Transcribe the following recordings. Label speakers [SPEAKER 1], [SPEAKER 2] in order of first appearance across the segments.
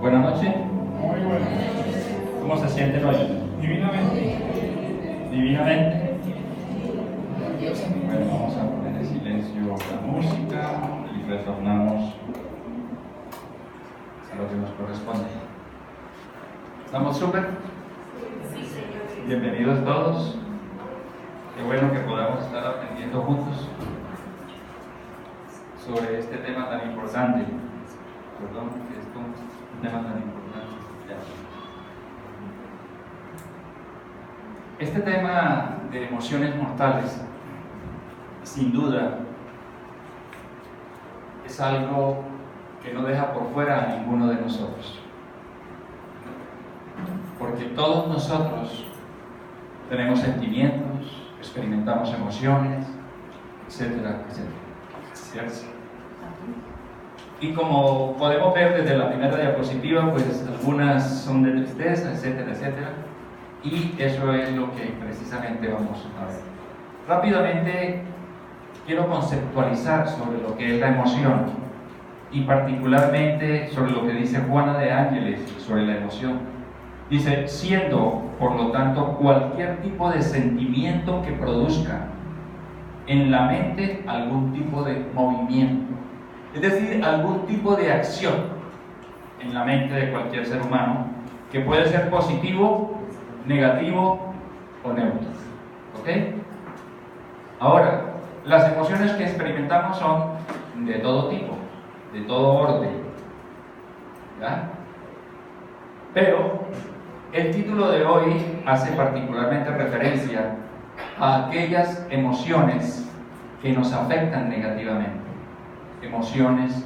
[SPEAKER 1] Buenas noches.
[SPEAKER 2] Muy bueno.
[SPEAKER 1] ¿Cómo se sienten hoy?
[SPEAKER 2] Divinamente.
[SPEAKER 1] Divinamente. Bueno, vamos a poner en silencio la música y retornamos a lo que nos corresponde. ¿Estamos súper?
[SPEAKER 3] Sí, señor.
[SPEAKER 1] Bienvenidos todos. Qué bueno que podamos estar aprendiendo juntos sobre este tema tan importante. Perdón, que es un tema tan importante. Ya. Este tema de emociones mortales, sin duda, es algo que no deja por fuera a ninguno de nosotros. Porque todos nosotros tenemos sentimientos, experimentamos emociones, etcétera, etcétera. ¿Cierto? Y como podemos ver desde la primera diapositiva, pues algunas son de tristeza, etcétera, etcétera. Y eso es lo que precisamente vamos a ver. Rápidamente quiero conceptualizar sobre lo que es la emoción y particularmente sobre lo que dice Juana de Ángeles sobre la emoción. Dice, siendo, por lo tanto, cualquier tipo de sentimiento que produzca en la mente algún tipo de movimiento, es decir, algún tipo de acción en la mente de cualquier ser humano, que puede ser positivo, negativo o neutro. ¿Ok? Ahora, las emociones que experimentamos son de todo tipo, de todo orden. ¿Ya? Pero el título de hoy hace particularmente referencia a aquellas emociones que nos afectan negativamente, emociones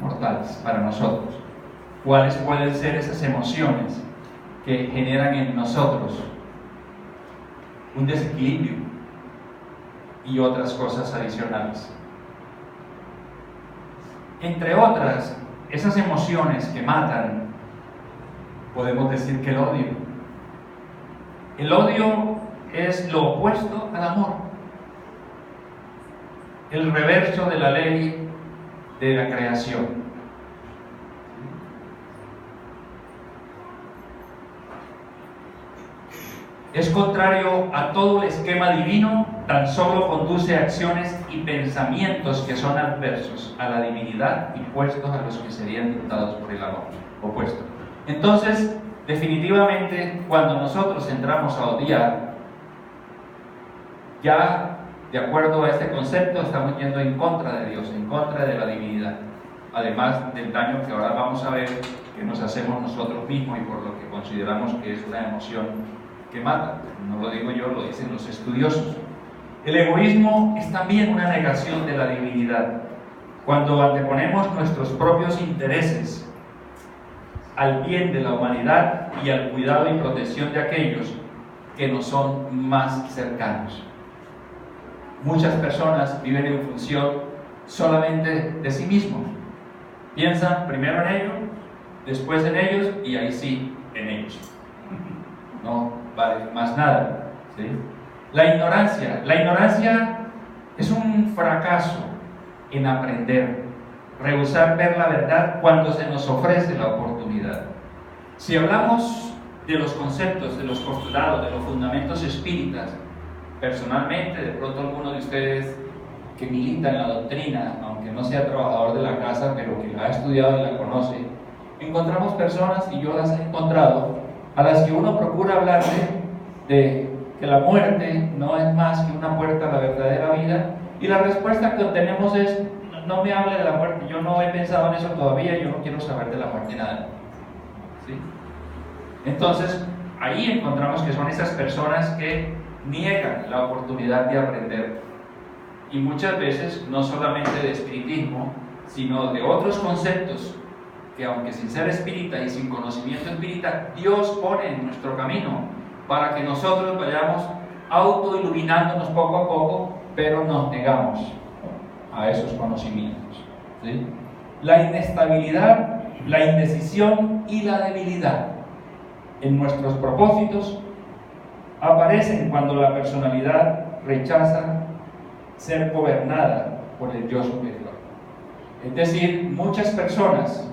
[SPEAKER 1] mortales para nosotros. ¿Cuáles pueden ser esas emociones que generan en nosotros un desequilibrio y otras cosas adicionales? Entre otras, esas emociones que matan, podemos decir que el odio. El odio es lo opuesto al amor, el reverso de la ley de la creación. Es contrario a todo el esquema divino, tan solo conduce a acciones y pensamientos que son adversos a la divinidad y puestos a los que serían dictados por el amor opuesto. Entonces, definitivamente, cuando nosotros entramos a odiar, ya de acuerdo a este concepto estamos yendo en contra de Dios, en contra de la divinidad, además del daño que ahora vamos a ver que nos hacemos nosotros mismos y por lo que consideramos que es una emoción que mata. No lo digo yo, lo dicen los estudiosos. El egoísmo es también una negación de la divinidad. Cuando anteponemos nuestros propios intereses al bien de la humanidad y al cuidado y protección de aquellos que nos son más cercanos. Muchas personas viven en función solamente de sí mismos. Piensan primero en ellos, después en ellos y ahí sí en ellos. No vale más nada, ¿sí? La ignorancia es un fracaso en aprender, rehusar ver la verdad cuando se nos ofrece la oportunidad. Si hablamos de los conceptos, de los postulados, de los fundamentos espíritas, personalmente, de pronto alguno de ustedes que milita en la doctrina, aunque no sea trabajador de la casa, pero que la ha estudiado y la conoce, encontramos personas, y yo las he encontrado, a las que uno procura hablarle de que la muerte no es más que una puerta a la verdadera vida, y la respuesta que obtenemos es: no me hable de la muerte, yo no he pensado en eso todavía, yo no quiero saber de la muerte nada. ¿Sí? Entonces, ahí encontramos que son esas personas que niegan la oportunidad de aprender. Y muchas veces, no solamente de espiritismo, sino de otros conceptos que, aunque sin ser espírita y sin conocimiento espírita, Dios pone en nuestro camino para que nosotros vayamos autoiluminándonos poco a poco, pero nos negamos a esos conocimientos. ¿Sí? La inestabilidad, la indecisión y la debilidad en nuestros propósitos aparecen cuando la personalidad rechaza ser gobernada por el yo superior. Es decir, muchas personas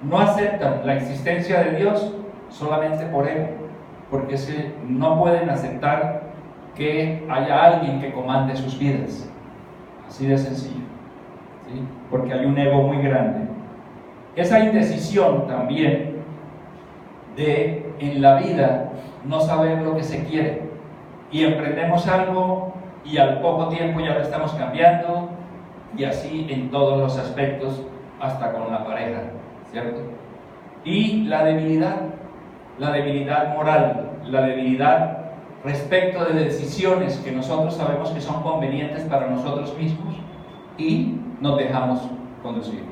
[SPEAKER 1] no aceptan la existencia de Dios solamente por ego, porque no pueden aceptar que haya alguien que comande sus vidas. Así de sencillo, ¿sí? Porque hay un ego muy grande. Esa indecisión también de en la vida no saber lo que se quiere y emprendemos algo y al poco tiempo ya lo estamos cambiando, y así en todos los aspectos, hasta con la pareja, ¿cierto? Y la debilidad moral, la debilidad respecto de decisiones que nosotros sabemos que son convenientes para nosotros mismos y nos dejamos conducir.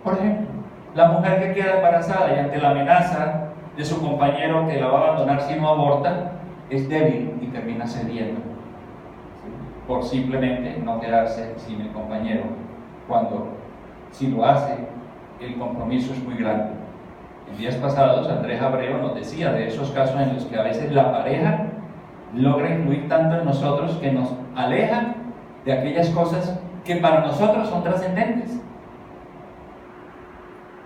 [SPEAKER 1] Por ejemplo, la mujer que queda embarazada y ante la amenaza de su compañero que la va a abandonar si no aborta, es débil y termina cediendo, ¿sí? Por simplemente no quedarse sin el compañero, cuando si lo hace, el compromiso es muy grande. En días pasados, Andrés Abreu nos decía de esos casos en los que a veces la pareja logra influir tanto en nosotros que nos aleja de aquellas cosas que para nosotros son trascendentes.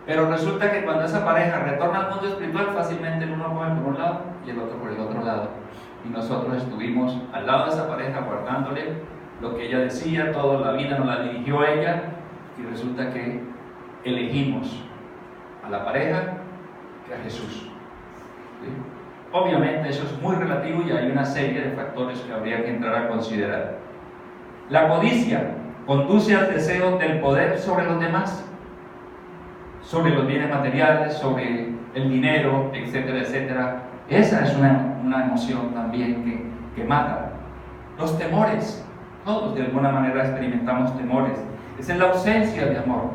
[SPEAKER 1] Pero resulta que cuando esa pareja retorna al mundo espiritual, fácilmente el uno come por un lado y el otro por el otro lado. Y nosotros estuvimos al lado de esa pareja guardándole lo que ella decía, toda la vida nos la dirigió ella, y resulta que elegimos a la pareja que a Jesús, ¿sí? Obviamente eso es muy relativo y hay una serie de factores que habría que entrar a considerar. La codicia conduce al deseo del poder sobre los demás, sobre los bienes materiales, sobre el dinero, etcétera, etcétera. Esa es una emoción también que mata. Los temores, todos de alguna manera experimentamos temores. Esa es la ausencia de amor,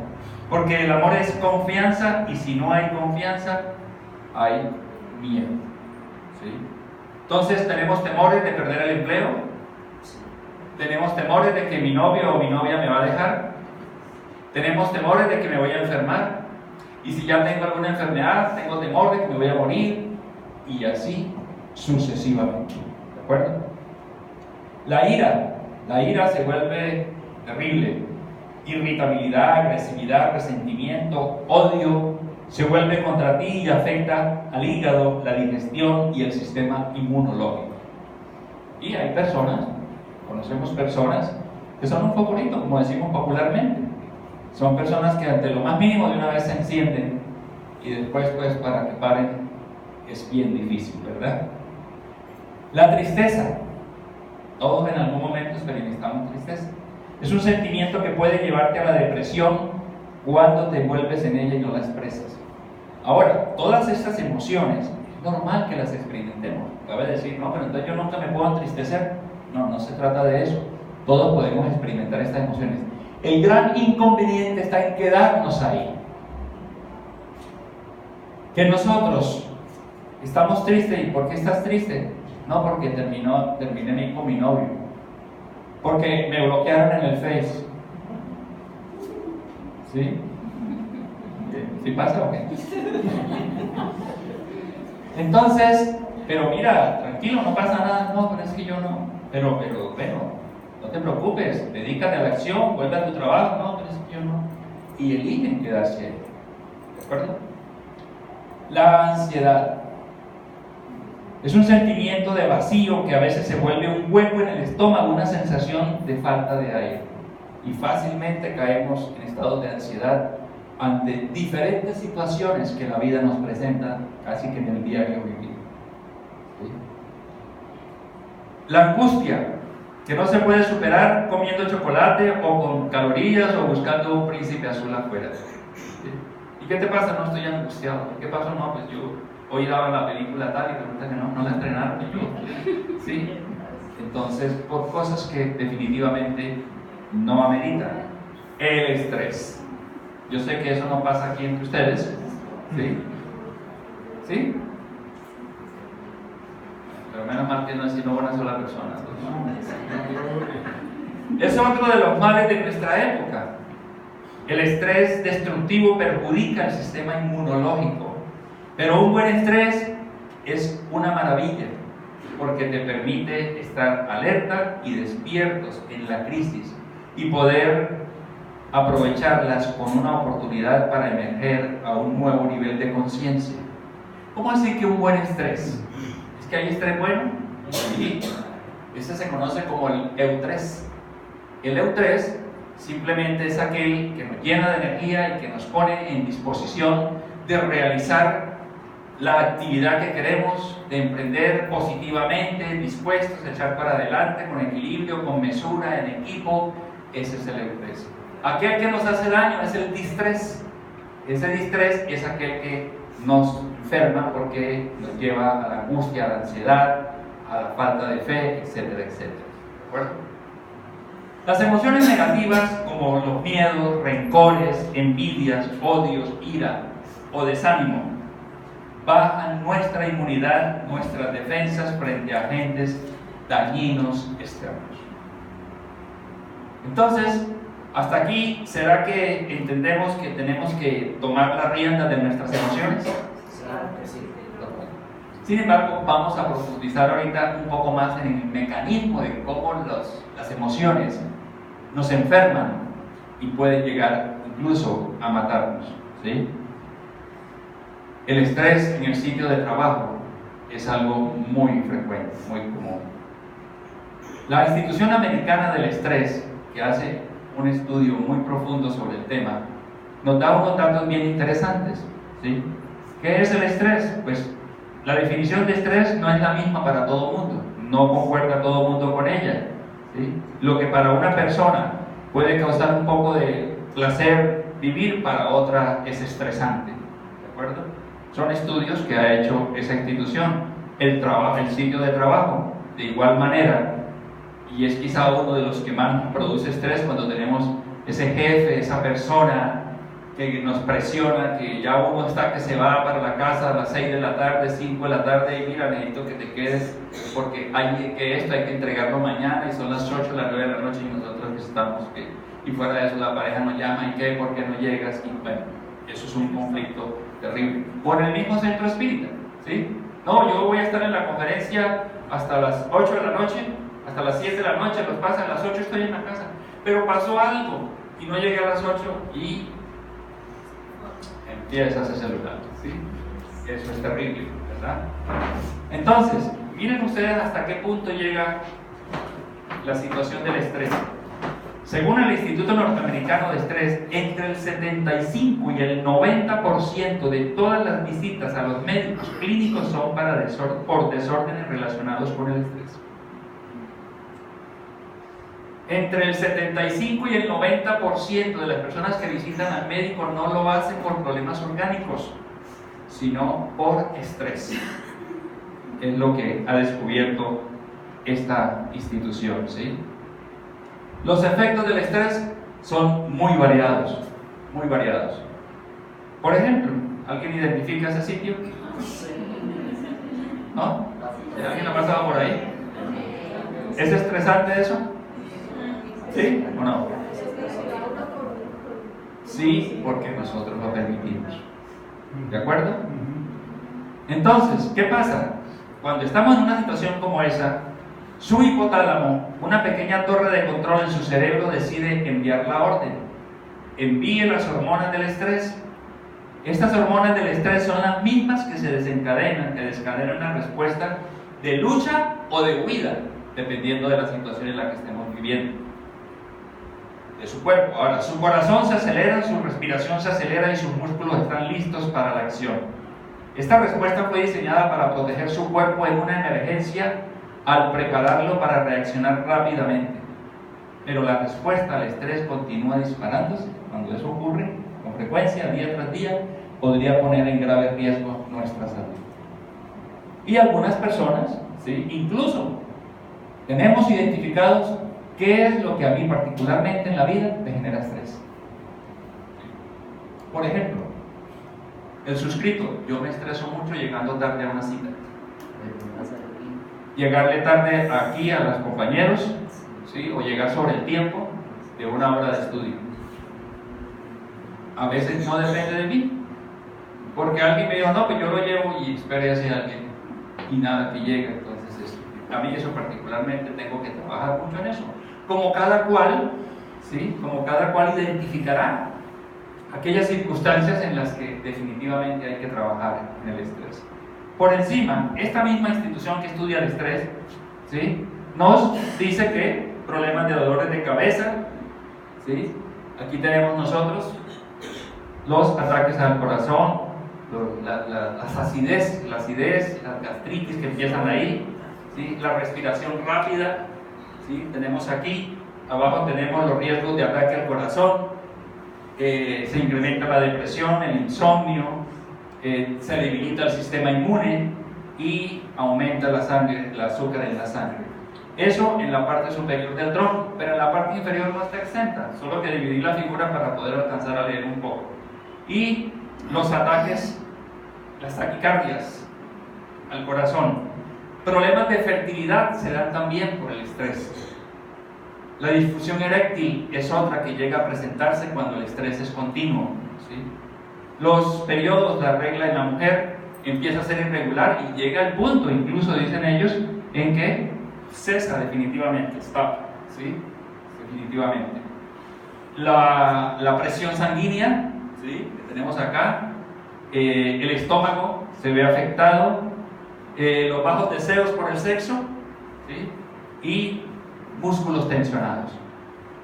[SPEAKER 1] porque el amor es confianza, y si no hay confianza, hay miedo, ¿sí? Entonces tenemos temores de perder el empleo, tenemos temores de que mi novio o mi novia me va a dejar, tenemos temores de que me voy a enfermar, y si ya tengo alguna enfermedad, tengo temor de que me voy a morir, y así sucesivamente, ¿de acuerdo? La ira se vuelve terrible. Irritabilidad, agresividad, resentimiento, odio, se vuelve contra ti y afecta al hígado, la digestión y el sistema inmunológico. Y hay personas, conocemos personas que son un favorito, como decimos popularmente. Son personas que ante lo más mínimo de una vez se encienden, y después pues para que paren es bien difícil, ¿verdad? La tristeza. Todos en algún momento experimentamos tristeza. Es un sentimiento que puede llevarte a la depresión cuando te envuelves en ella y no la expresas. Ahora, todas estas emociones, es normal que las experimentemos. Cabe decir, no, pero entonces yo nunca me puedo entristecer. No, no se trata de eso. Todos podemos experimentar estas emociones. El gran inconveniente está en quedarnos ahí. Que nosotros estamos tristes. ¿Y por qué estás triste? No, porque terminé con mi novio. Porque me bloquearon en el Face. ¿Sí? ¿Sí pasa o qué? Entonces, pero mira, tranquilo, no pasa nada. No, pero es que yo no. Pero bueno, no te preocupes, dedícate a la acción, vuelve a tu trabajo. No, pero es que yo no. Y eligen quedarse ahí. ¿De acuerdo? La ansiedad es un sentimiento de vacío que a veces se vuelve un hueco en el estómago, una sensación de falta de aire. Y fácilmente caemos en estados de ansiedad ante diferentes situaciones que la vida nos presenta casi que en el diario vivir. ¿Sí? La angustia, que no se puede superar comiendo chocolate o con calorías o buscando un príncipe azul afuera. ¿Sí? ¿Y qué te pasa? No estoy angustiado. ¿Qué pasó? No, pues yo hoy daban la película tal y resulta que no la estrenaron. ¿Sí? Entonces, por cosas que definitivamente no ameritan. El estrés. Yo sé que eso no pasa aquí entre ustedes. ¿Sí? ¿Sí? Pero menos mal que no es sino una sola persona. Es otro de los males de nuestra época. El estrés destructivo perjudica el sistema inmunológico. Pero un buen estrés es una maravilla, porque te permite estar alerta y despiertos en la crisis y poder aprovecharlas con una oportunidad para emerger a un nuevo nivel de conciencia. ¿Cómo así que un buen estrés? ¿Es que hay estrés bueno? Sí. Este se conoce como el eustrés. El eustrés simplemente es aquel que nos llena de energía y que nos pone en disposición de realizar la actividad que queremos, de emprender positivamente, dispuestos a echar para adelante con equilibrio, con mesura, en equipo. Ese es el eustrés. Aquel que nos hace daño es el distrés. Ese distrés es aquel que nos enferma porque nos lleva a la angustia, a la ansiedad, a la falta de fe, etcétera, etcétera. ¿De acuerdo? Las emociones negativas como los miedos, rencores, envidias, odios, ira o desánimo bajan nuestra inmunidad, nuestras defensas frente a agentes dañinos externos. Entonces, hasta aquí, ¿será que entendemos que tenemos que tomar la rienda de nuestras emociones?
[SPEAKER 4] Claro que sí.
[SPEAKER 1] Sin embargo, vamos a profundizar ahorita un poco más en el mecanismo de cómo las emociones nos enferman y pueden llegar incluso a matarnos, ¿sí? El estrés en el sitio de trabajo es algo muy frecuente, muy común. La Institución Americana del Estrés, que hace un estudio muy profundo sobre el tema, nos da unos datos bien interesantes, ¿sí? ¿Qué es el estrés? Pues la definición de estrés no es la misma para todo el mundo, no concuerda todo el mundo con ella, ¿sí? Lo que para una persona puede causar un poco de placer vivir, para otra es estresante, ¿de acuerdo? Son estudios que ha hecho esa institución. El sitio de trabajo, de igual manera, y es quizá uno de los que más produce estrés cuando tenemos ese jefe, esa persona que nos presiona, que ya uno está que se va para la casa a las 6 de la tarde, 5 de la tarde, y mira, necesito que te quedes porque hay que entregarlo mañana y son las 8, las 9 de la noche y nosotros estamos y fuera de eso la pareja nos llama y ¿qué? ¿Por qué no llegas? Y bueno, eso es un conflicto terrible. Por el mismo centro espírita, ¿sí? No, yo voy a estar en la conferencia hasta las 8 de la noche, hasta las 7 de la noche, los pasan, a las 8 estoy en la casa, pero pasó algo y no llegué a las 8 y empiezas ese celular, ¿sí? Eso es terrible, ¿verdad? Entonces, miren ustedes hasta qué punto llega la situación del estrés. Según el Instituto Norteamericano de Estrés, entre el 75 y el 90% de todas las visitas a los médicos clínicos son por desórdenes relacionados con el estrés. Entre el 75 y el 90% de las personas que visitan al médico no lo hacen por problemas orgánicos, sino por estrés. Es lo que ha descubierto esta institución, ¿sí? Los efectos del estrés son muy variados, muy variados. Por ejemplo, ¿alguien identifica ese sitio? ¿No? ¿Alguien ha pasado por ahí? ¿Es estresante eso? ¿Sí o no? Sí, porque nosotros lo permitimos. ¿De acuerdo? Entonces, ¿qué pasa? Cuando estamos en una situación como esa, su hipotálamo, una pequeña torre de control en su cerebro, decide enviar la orden. Envíe las hormonas del estrés. Estas hormonas del estrés son las mismas que desencadenan una respuesta de lucha o de huida, dependiendo de la situación en la que estemos viviendo, de su cuerpo. Ahora, su corazón se acelera, su respiración se acelera y sus músculos están listos para la acción. Esta respuesta fue diseñada para proteger su cuerpo en una emergencia, al prepararlo para reaccionar rápidamente. Pero la respuesta al estrés continúa disparándose. Cuando eso ocurre con frecuencia, día tras día, podría poner en grave riesgo nuestra salud. Y algunas personas, ¿sí?, incluso tenemos identificados qué es lo que a mí particularmente en la vida me genera estrés. Por ejemplo, el suscrito. Yo me estreso mucho llegando tarde a una cita. Llegarle tarde aquí a los compañeros, ¿sí?, o llegar sobre el tiempo de una hora de estudio. A veces no depende de mí, porque alguien me dijo, no, pues yo lo llevo y espere así a alguien, y nada, que llega. Entonces, a mí eso particularmente tengo que trabajar mucho en eso. Como cada cual, ¿sí? Como cada cual identificará aquellas circunstancias en las que definitivamente hay que trabajar en el estrés. Por encima, esta misma institución que estudia el estrés, ¿sí?, nos dice que problemas de dolores de cabeza, ¿sí? Aquí tenemos nosotros los ataques al corazón, las acidez, las gastritis que empiezan ahí, ¿sí?, la respiración rápida, ¿sí?, tenemos aquí, abajo tenemos los riesgos de ataque al corazón, se incrementa la depresión, el insomnio, se debilita el sistema inmune y aumenta la sangre, el azúcar en la sangre. Eso en la parte superior del tronco, pero en la parte inferior no está exenta, solo que dividí la figura para poder alcanzar a leer un poco. Y los ataques, las taquicardias al corazón, problemas de fertilidad se dan también por el estrés. La disfunción eréctil es otra que llega a presentarse cuando el estrés es continuo, ¿sí? Los periodos, la regla en la mujer empieza a ser irregular y llega al punto, incluso dicen ellos, en que cesa definitivamente, stop, ¿sí?, definitivamente. La presión sanguínea, ¿sí?, que tenemos acá, el estómago se ve afectado, los bajos deseos por el sexo, ¿sí?, y músculos tensionados.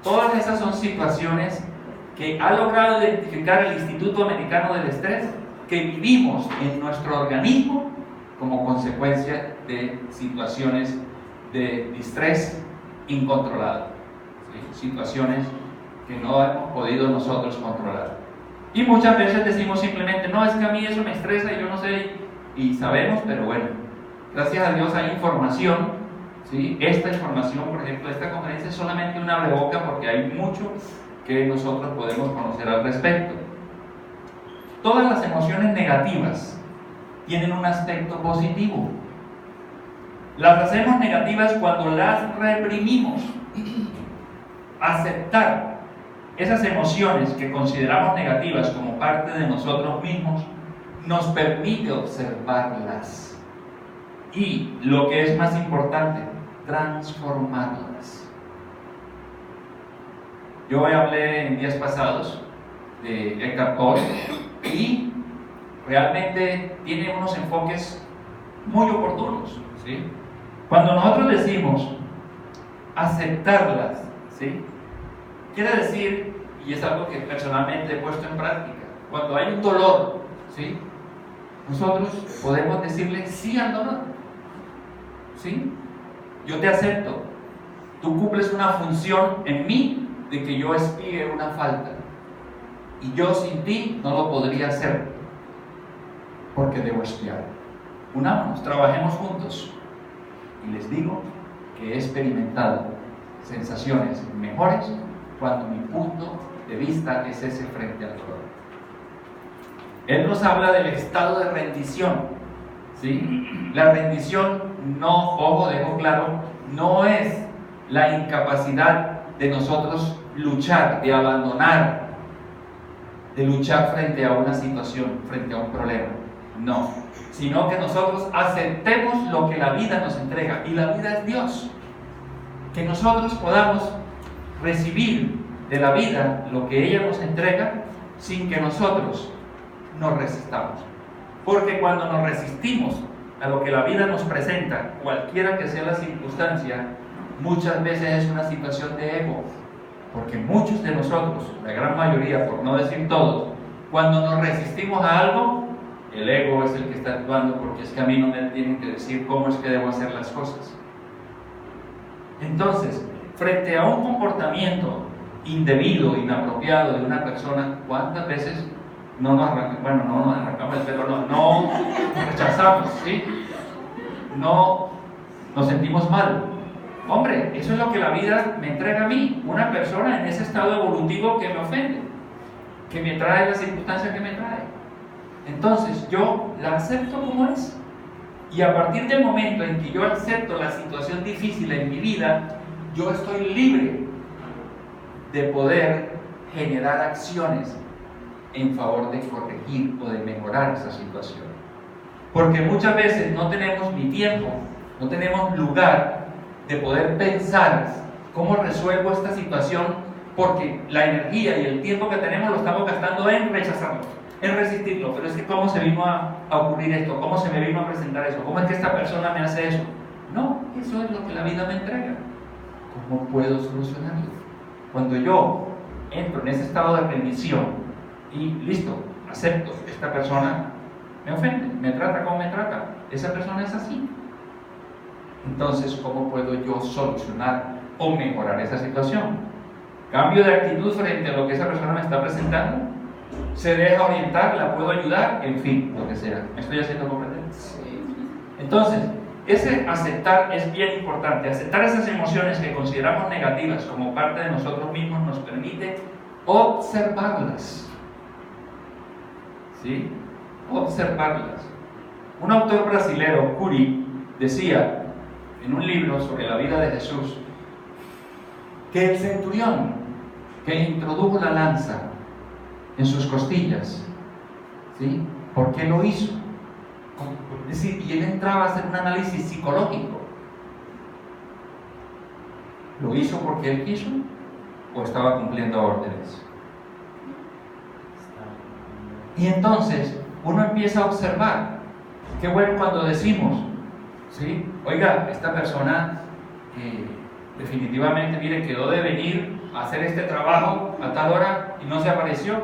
[SPEAKER 1] Todas esas son situaciones que ha logrado identificar el Instituto Americano del Estrés, que vivimos en nuestro organismo como consecuencia de situaciones de estrés incontrolado, ¿sí?, situaciones que no hemos podido nosotros controlar. Y muchas veces decimos simplemente, no, es que a mí eso me estresa y yo no sé, y sabemos, pero bueno, gracias a Dios hay información, ¿sí? Esta información, por ejemplo, esta conferencia es solamente un abreboca porque hay mucho que nosotros podemos conocer al respecto. Todas las emociones negativas tienen un aspecto positivo. Las hacemos negativas cuando las reprimimos. Aceptar esas emociones que consideramos negativas como parte de nosotros mismos nos permite observarlas y, lo que es más importante, transformarlas. Yo hablé en días pasados de Eckhart Tolle y realmente tiene unos enfoques muy oportunos, ¿sí? Cuando nosotros decimos aceptarlas, ¿sí?, quiere decir, y es algo que personalmente he puesto en práctica, cuando hay un dolor, ¿sí?, nosotros podemos decirle sí al dolor, ¿sí? Yo te acepto, tú cumples una función en mí de que yo expié una falta, y yo sin ti no lo podría hacer, porque debo expiar. Unámonos, trabajemos juntos. Y les digo que he experimentado sensaciones mejores cuando mi punto de vista es ese frente al dolor. Él nos habla del estado de rendición, ¿sí? La rendición no, ojo, dejo claro, no es la incapacidad de nosotros luchar, de abandonar, de luchar frente a una situación, frente a un problema. No, sino que nosotros aceptemos lo que la vida nos entrega, y la vida es Dios. Que nosotros podamos recibir de la vida lo que ella nos entrega sin que nosotros nos resistamos. Porque cuando nos resistimos a lo que la vida nos presenta, cualquiera que sea la circunstancia, muchas veces es una situación de ego. Porque muchos de nosotros, la gran mayoría, por no decir todos, cuando nos resistimos a algo, el ego es el que está actuando, porque es que a mí no me tienen que decir cómo es que debo hacer las cosas. Entonces, frente a un comportamiento indebido, inapropiado de una persona, ¿cuántas veces no nos arrancamos el pelo, no rechazamos, ¿sí? No nos sentimos mal? Hombre, eso es lo que la vida me entrega a mí, una persona en ese estado evolutivo que me ofende, que me trae la circunstancia que me trae. Entonces yo la acepto como es, y a partir del momento en que yo acepto la situación difícil en mi vida, yo estoy libre de poder generar acciones en favor de corregir o de mejorar esa situación. Porque muchas veces no tenemos ni tiempo, no tenemos lugar de poder pensar cómo resuelvo esta situación porque la energía y el tiempo que tenemos lo estamos gastando en rechazarlo, en resistirlo. Pero es que ¿cómo se vino a ocurrir esto? ¿Cómo se me vino a presentar eso? ¿Cómo es que esta persona me hace eso? No, eso es lo que la vida me entrega. ¿Cómo puedo solucionarlo? Cuando yo entro en ese estado de rendición y listo, acepto que esta persona me ofende, me trata como me trata, esa persona es así. Entonces, ¿cómo puedo yo solucionar o mejorar esa situación? Cambio de actitud frente a lo que esa persona me está presentando, se deja orientar, la puedo ayudar, en fin, lo que sea. ¿Me estoy haciendo comprender? Entonces, ese aceptar es bien importante. Aceptar esas emociones que consideramos negativas como parte de nosotros mismos nos permite observarlas. ¿Sí? Observarlas. Un autor brasilero, Cury, decía en un libro sobre la vida de Jesús que el centurión que introdujo la lanza en sus costillas, ¿sí? ¿Por qué lo hizo? Es decir, y él entraba a hacer un análisis psicológico. ¿Lo hizo porque él quiso o estaba cumpliendo órdenes? Y entonces uno empieza a observar. Qué bueno cuando decimos, ¿sí? Oiga, esta persona definitivamente, mire, quedó de venir a hacer este trabajo a tal hora y no se apareció.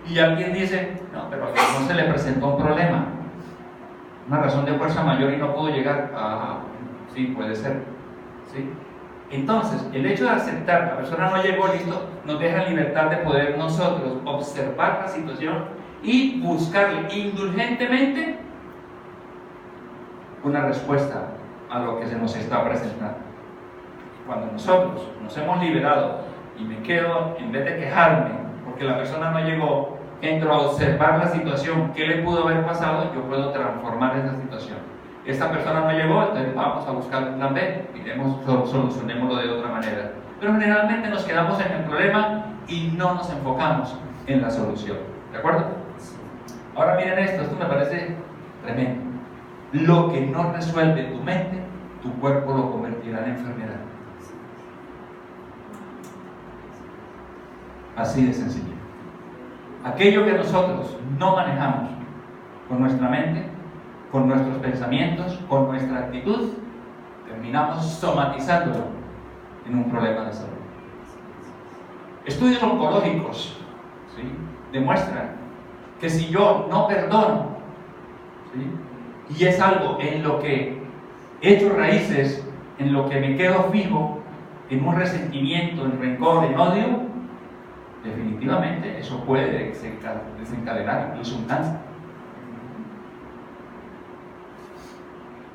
[SPEAKER 1] Y alguien dice, no, pero no se le presentó un problema, una razón de fuerza mayor y no pudo llegar. Sí, puede ser. ¿Sí? Entonces, el hecho de aceptar que la persona no llegó, listo, nos deja libertad de poder nosotros observar la situación y buscarle indulgentemente una respuesta a lo que se nos está presentando. Cuando nosotros nos hemos liberado y me quedo, en vez de quejarme porque la persona no llegó, entro a observar la situación, qué le pudo haber pasado, yo puedo transformar esa situación. Esta persona no llegó, entonces vamos a buscar un plan B y solucionémoslo de otra manera. Pero generalmente nos quedamos en el problema y no nos enfocamos en la solución. ¿De acuerdo? Ahora miren esto me parece tremendo. Lo que no resuelve tu mente, tu cuerpo lo convertirá en enfermedad. Así de sencillo. Aquello que nosotros no manejamos con nuestra mente, con nuestros pensamientos, con nuestra actitud, terminamos somatizándolo en un problema de salud. Estudios oncológicos, ¿sí?, demuestran que si yo no perdono, ¿sí?, y es algo en lo que he hecho raíces, en lo que me quedo fijo, en un resentimiento, en rencor, en odio, definitivamente eso puede desencadenar incluso un cáncer.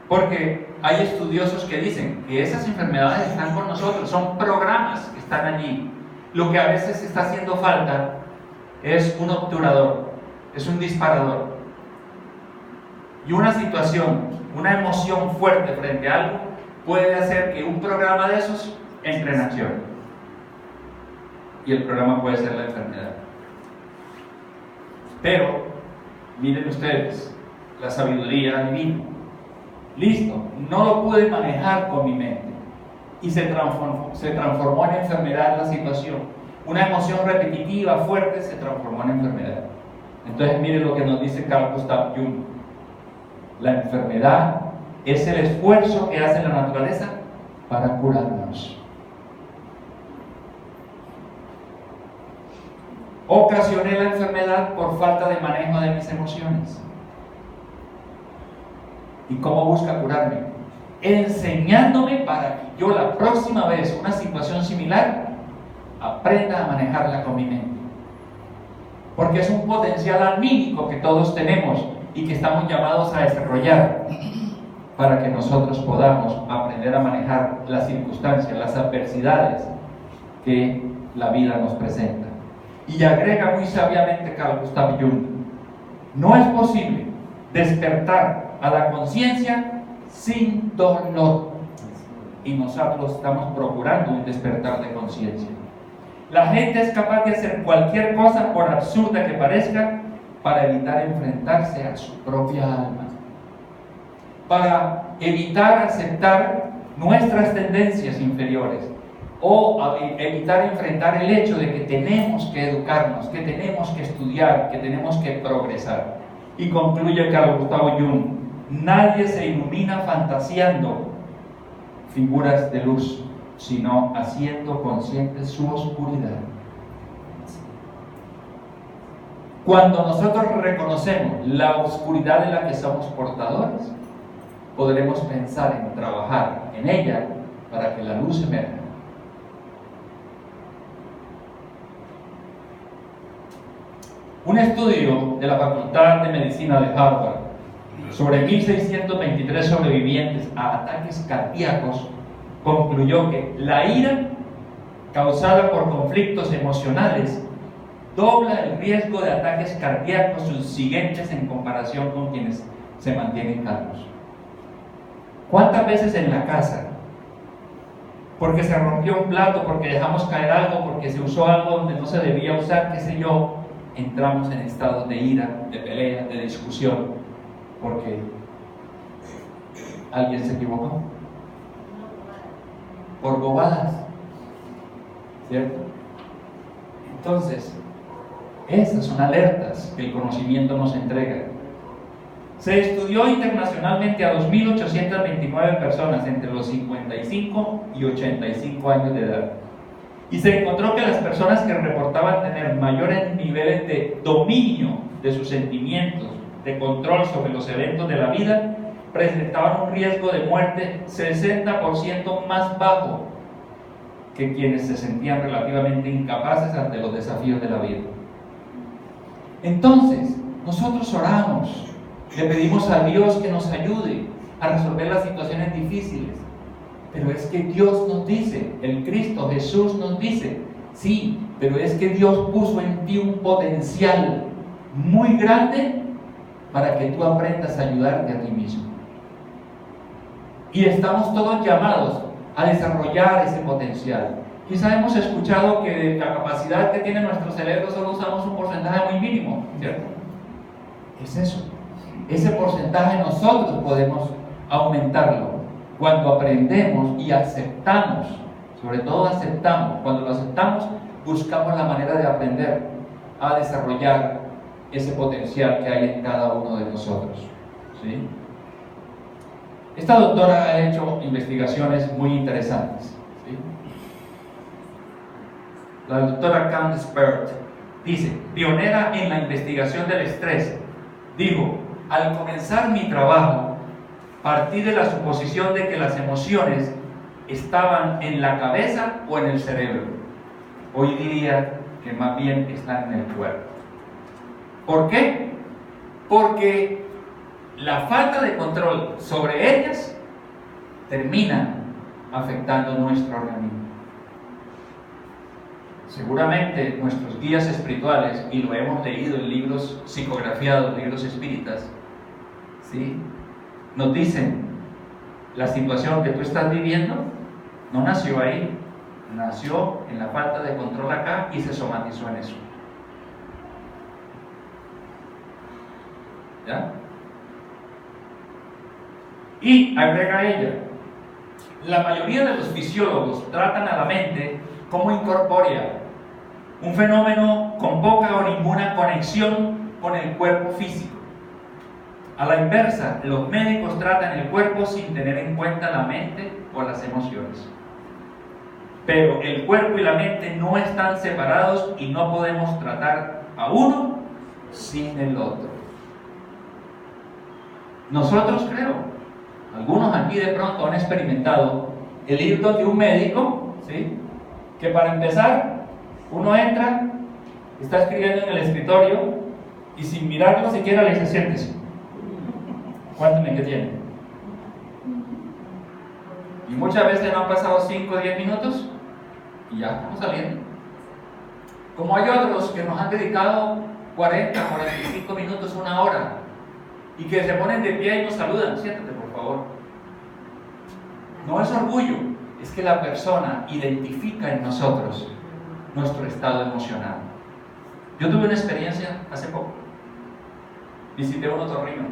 [SPEAKER 1] Porque hay estudiosos que dicen que esas enfermedades están con nosotros, son programas que están allí. Lo que a veces está haciendo falta es un obturador, es un disparador. Y una situación, una emoción fuerte frente a algo puede hacer que un programa de esos entre en acción. Y el programa puede ser la enfermedad. Pero, miren ustedes, la sabiduría divina. Listo, no lo pude manejar con mi mente. Y se transformó en enfermedad la situación. Una emoción repetitiva, fuerte, se transformó en enfermedad. Entonces, miren lo que nos dice Carl Gustav Jung. La enfermedad es el esfuerzo que hace la naturaleza para curarnos. Ocasioné la enfermedad por falta de manejo de mis emociones. ¿Y cómo busca curarme? Enseñándome para que yo la próxima vez, una situación similar, aprenda a manejarla con mi mente. Porque es un potencial anímico que todos tenemos y que estamos llamados a desarrollar para que nosotros podamos aprender a manejar las circunstancias, las adversidades que la vida nos presenta. Y agrega muy sabiamente Carl Gustav Jung: no es posible despertar a la conciencia sin dolor. Y nosotros estamos procurando un despertar de conciencia. La gente es capaz de hacer cualquier cosa, por absurda que parezca, para evitar enfrentarse a su propia alma, para evitar aceptar nuestras tendencias inferiores, o evitar enfrentar el hecho de que tenemos que educarnos, que tenemos que estudiar, que tenemos que progresar. Y concluye Carl Gustav Jung: nadie se ilumina fantaseando figuras de luz, sino haciendo consciente su oscuridad. Cuando nosotros reconocemos la oscuridad de la que somos portadores, podremos pensar en trabajar en ella para que la luz emerja. Un estudio de la Facultad de Medicina de Harvard sobre 1.623 sobrevivientes a ataques cardíacos concluyó que la ira causada por conflictos emocionales dobla el riesgo de ataques cardíacos subsiguientes en comparación con quienes se mantienen calmos. ¿Cuántas veces en la casa, porque se rompió un plato, porque dejamos caer algo, porque se usó algo donde no se debía usar, qué sé yo, entramos en estados de ira, de pelea, de discusión, porque alguien se equivocó? Por bobadas, ¿cierto? Entonces, esas son alertas que el conocimiento nos entrega. Se estudió internacionalmente a 2.829 personas entre los 55 y 85 años de edad. Y se encontró que las personas que reportaban tener mayores niveles de dominio de sus sentimientos, de control sobre los eventos de la vida, presentaban un riesgo de muerte 60% más bajo que quienes se sentían relativamente incapaces ante los desafíos de la vida. Entonces, nosotros oramos, le pedimos a Dios que nos ayude a resolver las situaciones difíciles. Pero es que Dios nos dice, el Cristo Jesús nos dice, sí, pero es que Dios puso en ti un potencial muy grande para que tú aprendas a ayudarte a ti mismo. Y estamos todos llamados a desarrollar ese potencial. Quizá hemos escuchado que de la capacidad que tiene nuestro cerebro solo usamos un porcentaje muy mínimo, ¿cierto? ¿Qué es eso? Ese porcentaje nosotros podemos aumentarlo cuando aprendemos y aceptamos, sobre todo aceptamos. Cuando lo aceptamos, buscamos la manera de aprender a desarrollar ese potencial que hay en cada uno de nosotros, ¿sí? Esta doctora ha hecho investigaciones muy interesantes, ¿sí? La doctora Candace Pert dice, pionera en la investigación del estrés, dijo: al comenzar mi trabajo, partí de la suposición de que las emociones estaban en la cabeza o en el cerebro. Hoy diría que más bien están en el cuerpo. ¿Por qué? Porque la falta de control sobre ellas termina afectando nuestro organismo. Seguramente nuestros guías espirituales, y lo hemos leído en libros psicografiados, libros espíritas, ¿sí?, nos dicen, la situación que tú estás viviendo no nació ahí, nació en la falta de control acá y se somatizó en eso. ¿Ya? Y agrega ella, la mayoría de los fisiólogos tratan a la mente como incorpórea, un fenómeno con poca o ninguna conexión con el cuerpo físico. A la inversa, los médicos tratan el cuerpo sin tener en cuenta la mente o las emociones. Pero el cuerpo y la mente no están separados y no podemos tratar a uno sin el otro. Nosotros, creo, algunos aquí de pronto han experimentado el ir donde un médico, ¿sí?, que para empezar, uno entra, está escribiendo en el escritorio y sin mirarlo siquiera le dice: siéntese. Cuéntame qué tiene. Y muchas veces no han pasado 5 o 10 minutos y ya estamos saliendo. Como hay otros que nos han dedicado 40, 45 minutos, 1 hora, y que se ponen de pie y nos saludan: siéntate por favor. No es orgullo, es que la persona identifica en nosotros nuestro estado emocional. Yo tuve una experiencia hace poco. Visité un otorrino,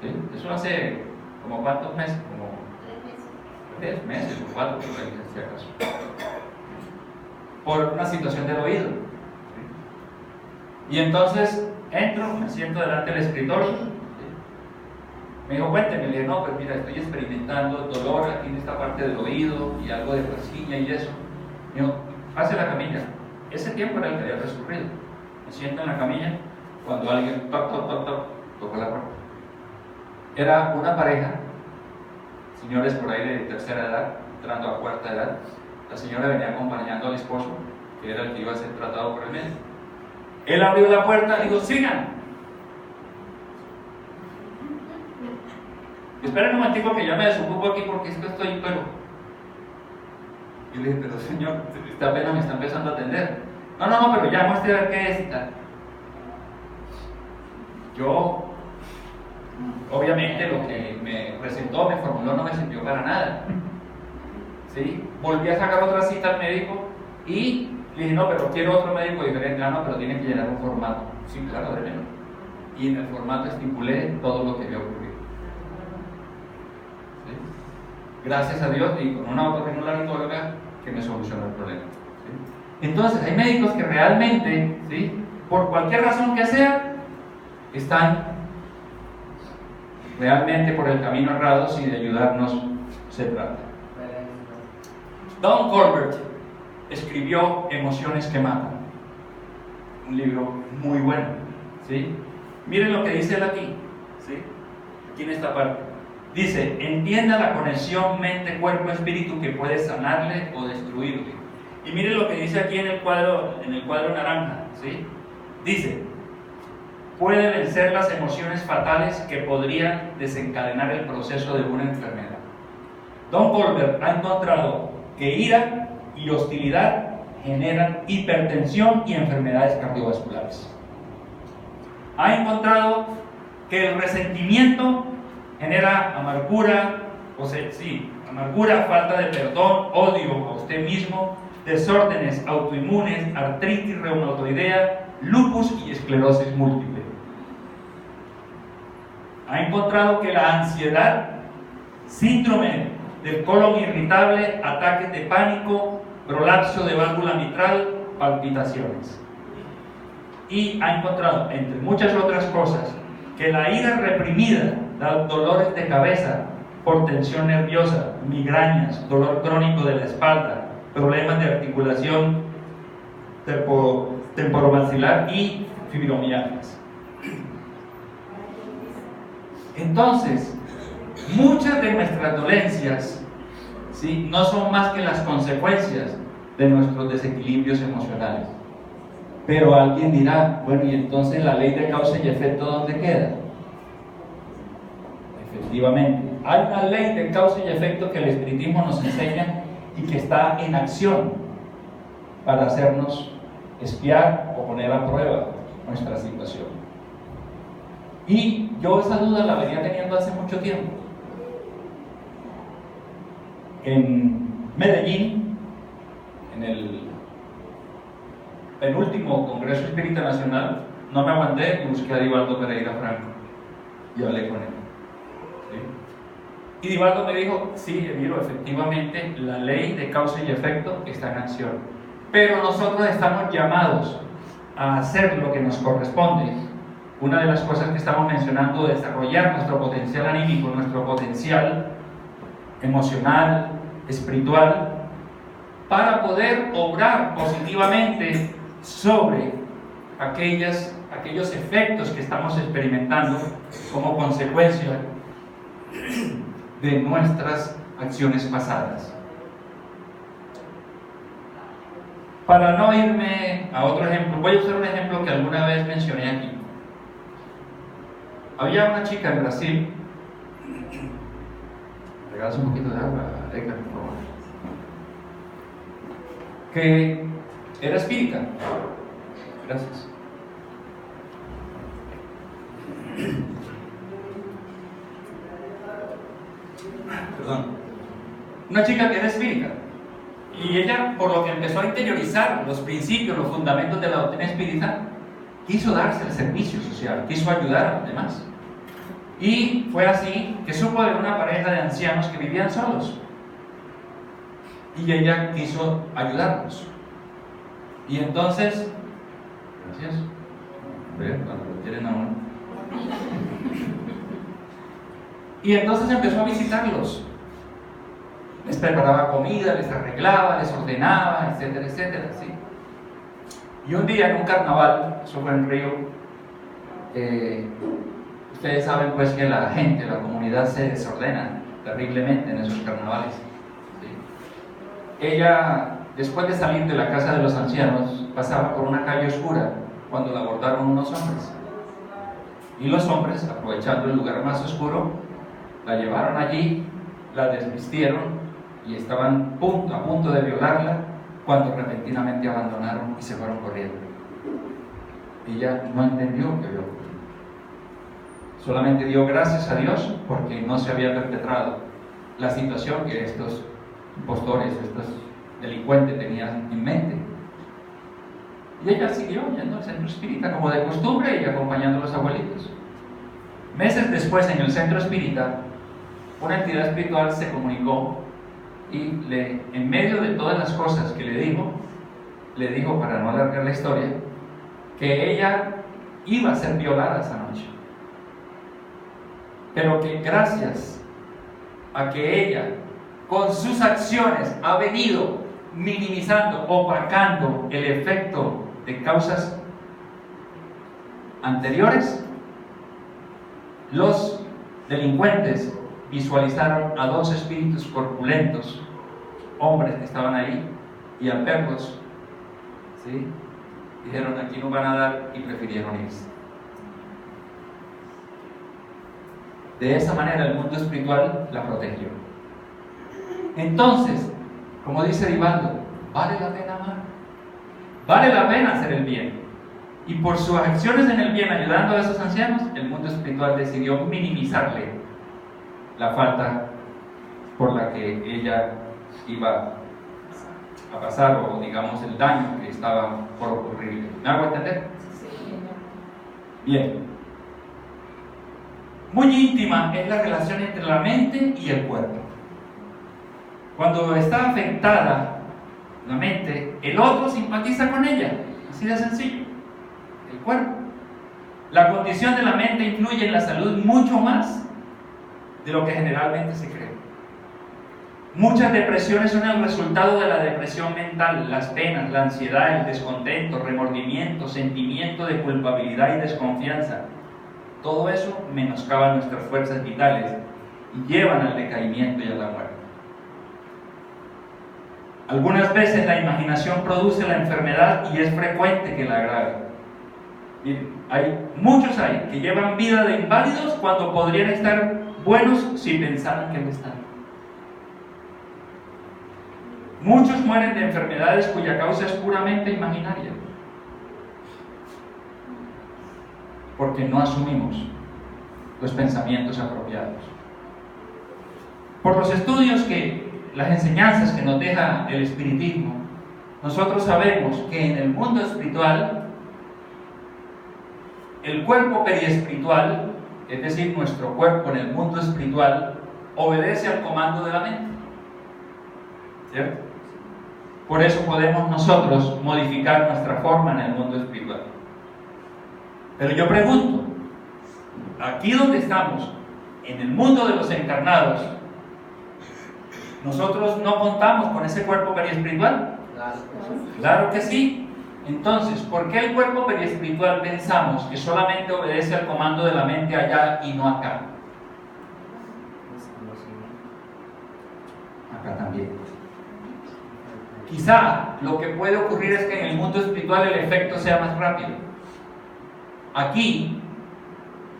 [SPEAKER 1] ¿sí? Eso hace como ¿cuántos meses? Como 3 meses o 4, por ahí, si acaso. por una situación del oído. Y entonces entro, me siento delante del escritorio. Me dijo, cuénteme. Le dije, no, pues mira, estoy experimentando dolor aquí en esta parte del oído y algo de pasilla y eso. Me dijo, pase la camilla. Ese tiempo era el que había transcurrido. Me siento en la camilla cuando alguien tocó la puerta. Era una pareja, señores por ahí de tercera edad, entrando a cuarta edad. La señora venía acompañando al esposo, que era el que iba a ser tratado por el médico. Él abrió la puerta y dijo, sigan. Esperen un momentico que ya me desocupo aquí porque es que estoy pero. Y le dije, pero señor, esta apenas me está empezando a atender. No, pero ya muestre a ver qué es y tal. Yo, obviamente, lo que me presentó, me formuló, no me sirvió para nada. ¿Sí? Volví a sacar otra cita al médico y le dije, no, pero quiero otro médico diferente. No, pero tiene que llenar un formato. Sí, claro, démelo. Y en el formato estipulé todo lo que había ocurrido. ¿Sí? Gracias a Dios y con una otorrinolaringóloga que me solucionó el problema. ¿Sí? Entonces, hay médicos que realmente, ¿sí?, por cualquier razón que sea, están realmente por el camino errado si de ayudarnos se trata. Don Colbert escribió Emociones que matan, un libro muy bueno, ¿sí? Miren lo que dice él aquí, ¿sí? Aquí en esta parte. Dice, entienda la conexión mente-cuerpo-espíritu que puede sanarle o destruirle. Y miren lo que dice aquí en el cuadro naranja, ¿sí? Dice, puede vencer las emociones fatales que podrían desencadenar el proceso de una enfermedad. Don Colbert ha encontrado que ira y hostilidad generan hipertensión y enfermedades cardiovasculares. Ha encontrado que el resentimiento genera amargura, amargura, falta de perdón, odio a usted mismo, desórdenes autoinmunes, artritis reumatoidea, lupus y esclerosis múltiple. Ha encontrado que la ansiedad, síndrome del colon irritable, ataques de pánico, prolapso de válvula mitral, palpitaciones. Y ha encontrado, entre muchas otras cosas, que la ira reprimida da dolores de cabeza por tensión nerviosa, migrañas, dolor crónico de la espalda, problemas de articulación temporomaxilar y fibromialgias. Entonces, muchas de nuestras dolencias, ¿sí?, no son más que las consecuencias de nuestros desequilibrios emocionales. Pero alguien dirá, bueno, ¿y entonces la ley de causa y efecto dónde queda? Efectivamente, hay una ley de causa y efecto que el espiritismo nos enseña y que está en acción para hacernos espiar o poner a prueba nuestra situación. Y yo esa duda la venía teniendo hace mucho tiempo. En Medellín, en el penúltimo Congreso Espírita Nacional, no me aguanté y busqué a Divaldo Pereira Franco y hablé con él. ¿Sí? Y Divaldo me dijo, sí, Emiro, efectivamente la ley de causa y efecto está en acción, pero nosotros estamos llamados a hacer lo que nos corresponde. Una de las cosas que estamos mencionando, desarrollar nuestro potencial anímico, nuestro potencial emocional, espiritual, para poder obrar positivamente sobre aquellos efectos que estamos experimentando como consecuencia de nuestras acciones pasadas. Para no irme a otro ejemplo, voy a usar un ejemplo que alguna vez mencioné aquí. Había una chica en Brasil, regalas un poquito de agua, Edgar, por favor, que era espírita. Gracias. Perdón. Una chica que era espírita. Y ella, por lo que empezó a interiorizar los principios, los fundamentos de la doctrina espírita, quiso darse el servicio social, quiso ayudar a los demás. Y fue así que supo de una pareja de ancianos que vivían solos. Y ella quiso ayudarlos. Y entonces, gracias, ver cuando lo quieren a uno. Y entonces empezó a visitarlos. Les preparaba comida, les arreglaba, les ordenaba, etcétera, etcétera, ¿sí? Y un día en un carnaval, eso fue en Río, ustedes saben pues que la gente, la comunidad se desordena terriblemente en esos carnavales, ¿sí? Ella, después de salir de la casa de los ancianos, pasaba por una calle oscura cuando la abordaron unos hombres. Y los hombres, aprovechando el lugar más oscuro, la llevaron allí, la desvistieron y estaban a punto de violarla cuando repentinamente abandonaron y se fueron corriendo. Ella no entendió que había ocurrido. Solamente dio gracias a Dios porque no se había perpetrado la situación que estos impostores, estos delincuentes tenían en mente. Y ella siguió yendo al centro espírita como de costumbre y acompañando a los abuelitos. Meses después, en el centro espírita, una entidad espiritual se comunicó y en medio de todas las cosas que le dijo, para no alargar la historia, que ella iba a ser violada esa noche, pero que gracias a que ella con sus acciones ha venido minimizando, opacando el efecto de causas anteriores, los delincuentes visualizaron a dos espíritus corpulentos, hombres que estaban ahí, y al verlos, ¿sí?, dijeron: aquí no van a dar, y prefirieron irse. De esa manera el mundo espiritual la protegió. Entonces, como dice Divaldo, vale la pena amar, vale la pena hacer el bien. Y por sus acciones en el bien, ayudando a esos ancianos, el mundo espiritual decidió minimizarle la falta por la que ella iba a pasar, o digamos el daño que estaba por ocurrirle. ¿Me hago entender?
[SPEAKER 3] Sí.
[SPEAKER 1] Bien. Muy íntima es la relación entre la mente y el cuerpo. Cuando está afectada la mente, el otro simpatiza con ella, así de sencillo. El cuerpo. La condición de la mente influye en la salud mucho más de lo que generalmente se cree. Muchas depresiones son el resultado de la depresión mental, las penas, la ansiedad, el descontento, remordimiento, sentimiento de culpabilidad y desconfianza. Todo eso menoscaba nuestras fuerzas vitales y llevan al decaimiento y a la muerte. Algunas veces la imaginación produce la enfermedad y es frecuente que la agrave. Muchos hay que llevan vida de inválidos cuando podrían estar buenos si pensaran que lo están. Muchos mueren de enfermedades cuya causa es puramente imaginaria, porque no asumimos los pensamientos apropiados. Por los estudios las enseñanzas que nos deja el espiritismo, nosotros sabemos que en el mundo espiritual, el cuerpo periespiritual, es decir, nuestro cuerpo en el mundo espiritual, obedece al comando de la mente, ¿cierto? Por eso podemos nosotros modificar nuestra forma en el mundo espiritual. Pero yo pregunto, aquí donde estamos, en el mundo de los encarnados, ¿nosotros no contamos con ese cuerpo periespiritual? Claro que sí. Entonces, ¿por qué el cuerpo periespiritual pensamos que solamente obedece al comando de la mente allá y no acá? Acá también. Quizá lo que puede ocurrir es que en el mundo espiritual el efecto sea más rápido. Aquí,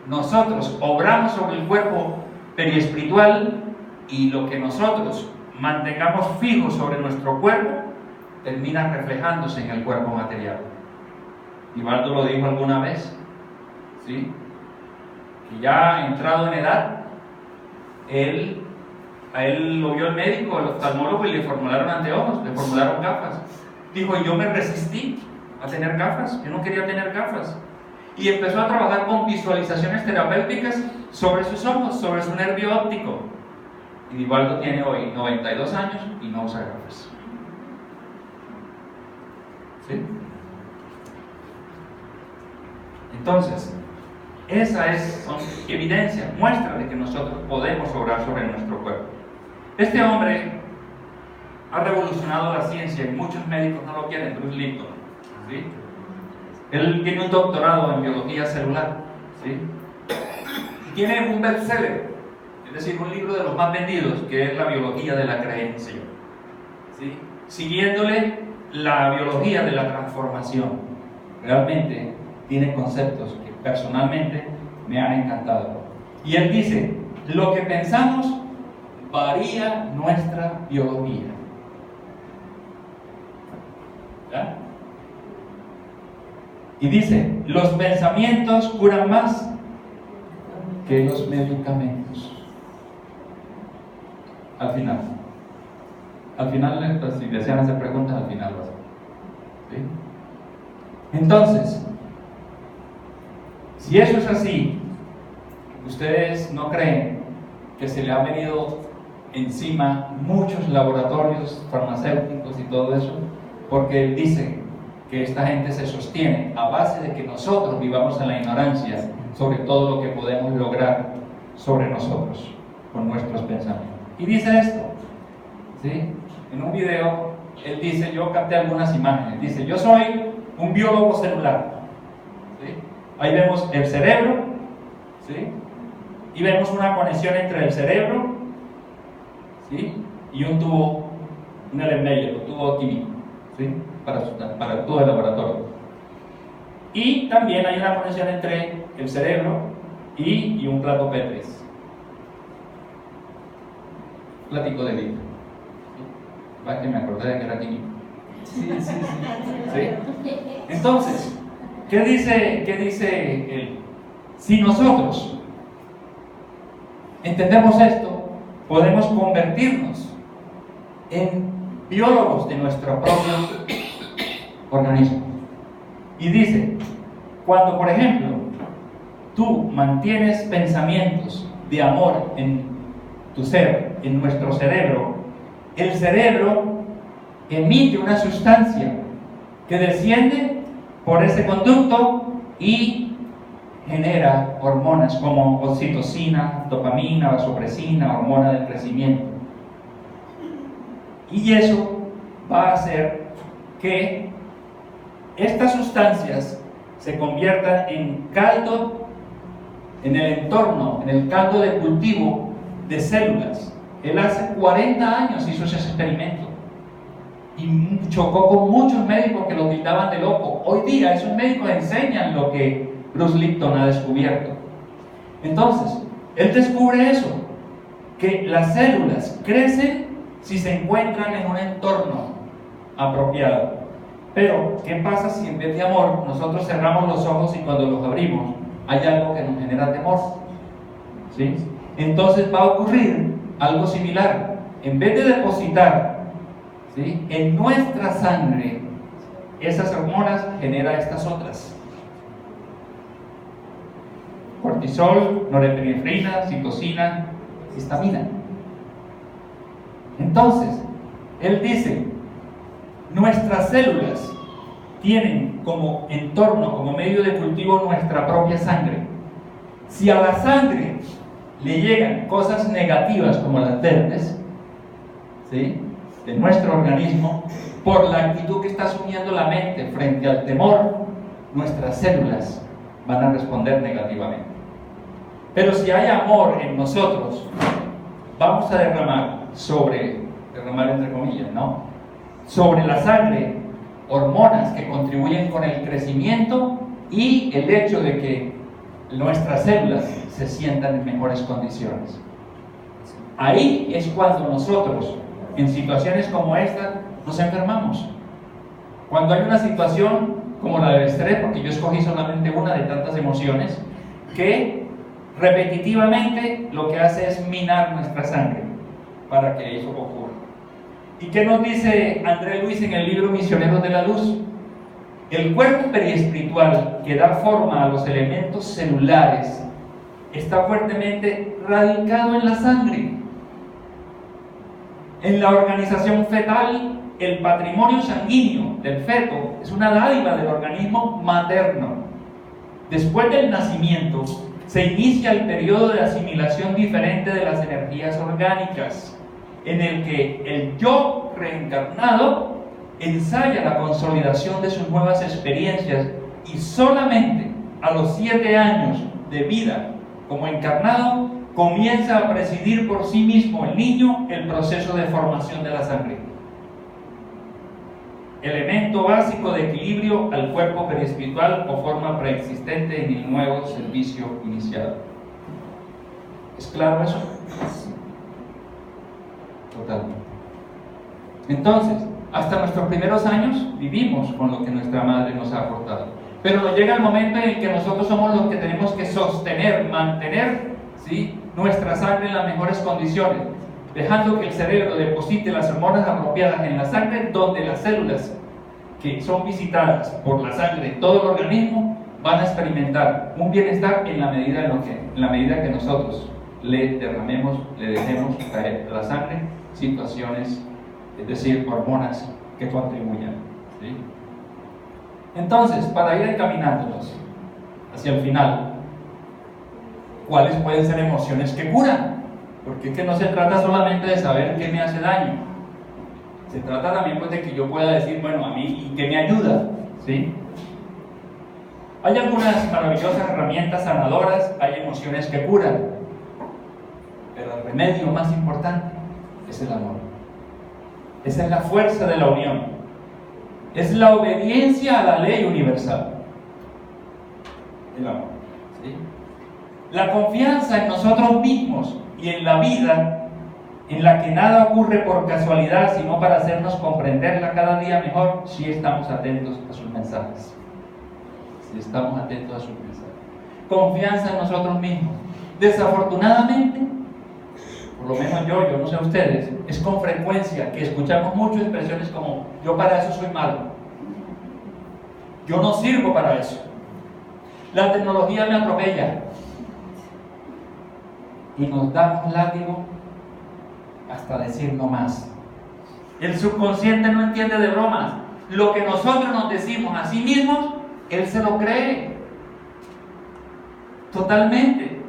[SPEAKER 1] nosotros obramos sobre el cuerpo periespiritual y lo que nosotros mantengamos fijo sobre nuestro cuerpo termina reflejándose en el cuerpo material. Divaldo lo dijo alguna vez, ¿sí?, que ya entrado en edad, a él lo vio el médico, el oftalmólogo, y le formularon anteojos, le formularon gafas. Dijo: yo me resistí a tener gafas, yo no quería tener gafas. Y empezó a trabajar con visualizaciones terapéuticas sobre sus ojos, sobre su nervio óptico. Y Divaldo tiene hoy 92 años y no usa gafas. ¿Sí? Entonces, son evidencias, muestras de que nosotros podemos obrar sobre nuestro cuerpo. Este hombre ha revolucionado la ciencia y muchos médicos no lo quieren, Bruce Lipton. ¿Sí? Él tiene un doctorado en biología celular. ¿Sí? Tiene un bestseller, es decir, un libro de los más vendidos, que es La biología de la creencia. ¿Sí? Siguiéndole la biología de la transformación. Realmente tiene conceptos que personalmente me han encantado. Y él dice, lo que pensamos varía nuestra biología. ¿Ya? Y dice, los pensamientos curan más que los medicamentos. Al final, pues, si desean hacer preguntas, al final lo hacen. ¿Sí? Entonces, si eso es así, ustedes no creen que se le ha venido encima muchos laboratorios farmacéuticos y todo eso, porque él dice que esta gente se sostiene a base de que nosotros vivamos en la ignorancia sobre todo lo que podemos lograr sobre nosotros con nuestros pensamientos. Y dice esto, ¿sí? En un video, él dice, yo capté algunas imágenes, dice, yo soy un biólogo celular. ¿Sí? Ahí vemos el cerebro, ¿sí? Y vemos una conexión entre el cerebro, ¿sí? Y un tubo, un Erlenmeyer, un tubo químico, ¿sí? Para todo el laboratorio. Y también hay una conexión entre el cerebro y un plato Petri. Platico de vidrio. Va que me acordé de que era químico. Sí. Entonces, ¿qué dice él? Si nosotros entendemos esto, podemos convertirnos en biólogos de nuestro propio organismo. Y dice, cuando por ejemplo tú mantienes pensamientos de amor en tu ser, en nuestro cerebro, el cerebro emite una sustancia que desciende por ese conducto y genera hormonas como oxitocina, dopamina, vasopresina, hormona del crecimiento. Y eso va a hacer que estas sustancias se conviertan en caldo en el entorno, en el caldo de cultivo de células. Él hace 40 años hizo ese experimento y chocó con muchos médicos que lo tildaban de loco. Hoy día esos médicos enseñan lo que Bruce Lipton ha descubierto. Entonces, él descubre eso, que las células crecen si se encuentran en un entorno apropiado. Pero, ¿qué pasa si en vez de amor nosotros cerramos los ojos y cuando los abrimos hay algo que nos genera temor? ¿Sí? Entonces va a ocurrir algo similar. En vez de depositar, ¿sí?, en nuestra sangre esas hormonas, genera estas otras: cortisol, norepinefrina, citocina, histamina. Entonces, él dice, nuestras células tienen como entorno, como medio de cultivo, nuestra propia sangre. Si a la sangre le llegan cosas negativas como las verdes, ¿sí?, de nuestro organismo, por la actitud que está asumiendo la mente frente al temor, nuestras células van a responder negativamente. Pero si hay amor en nosotros, vamos a derramar entre comillas, ¿no?, sobre la sangre hormonas que contribuyen con el crecimiento y el hecho de que nuestras células se sientan en mejores condiciones. Ahí es cuando nosotros, en situaciones como esta, nos enfermamos. Cuando hay una situación como la del estrés, porque yo escogí solamente una de tantas emociones, que repetitivamente lo que hace es minar nuestra sangre para que eso ocurra. ¿Y qué nos dice André Luis en el libro Misioneros de la Luz? El cuerpo periespiritual que da forma a los elementos celulares está fuertemente radicado en la sangre. En la organización fetal el patrimonio sanguíneo del feto es una dádiva del organismo materno. Después del nacimiento, se inicia el periodo de asimilación diferente de las energías orgánicas, en el que el yo reencarnado ensaya la consolidación de sus nuevas experiencias y solamente a los 7 años de vida como encarnado comienza a presidir por sí mismo el niño el proceso de formación de la sangre. Elemento básico de equilibrio al cuerpo perispiritual o forma preexistente en el nuevo servicio iniciado. ¿Es claro eso? Totalmente. Entonces, hasta nuestros primeros años vivimos con lo que nuestra madre nos ha aportado. Pero nos llega el momento en el que nosotros somos los que tenemos que sostener, mantener, ¿sí?, nuestra sangre en las mejores condiciones, dejando que el cerebro deposite las hormonas apropiadas en la sangre, donde las células que son visitadas por la sangre de todo el organismo van a experimentar un bienestar en la medida que nosotros le derramemos, le dejemos caer a la sangre situaciones, es decir, hormonas que contribuyan, ¿sí? Entonces, para ir encaminándonos hacia el final, ¿cuáles pueden ser emociones que curan? Porque es que no se trata solamente de saber qué me hace daño. Se trata también pues de que yo pueda decir, bueno, a mí, ¿y qué me ayuda? ¿Sí? Hay algunas maravillosas herramientas sanadoras, hay emociones que curan, pero el remedio más importante es el amor. Esa es la fuerza de la unión. Es la obediencia a la ley universal. El amor. ¿Sí? La confianza en nosotros mismos y en la vida, en la que nada ocurre por casualidad, sino para hacernos comprenderla cada día mejor, si estamos atentos a sus mensajes. Si estamos atentos a sus mensajes. Confianza en nosotros mismos. Desafortunadamente, por lo menos yo no sé ustedes, es con frecuencia que escuchamos muchas expresiones como: yo para eso soy malo, yo no sirvo para eso, la tecnología me atropella, y nos damos látigo hasta decir no más. El subconsciente no entiende de bromas. Lo que nosotros nos decimos a sí mismos, él se lo cree totalmente.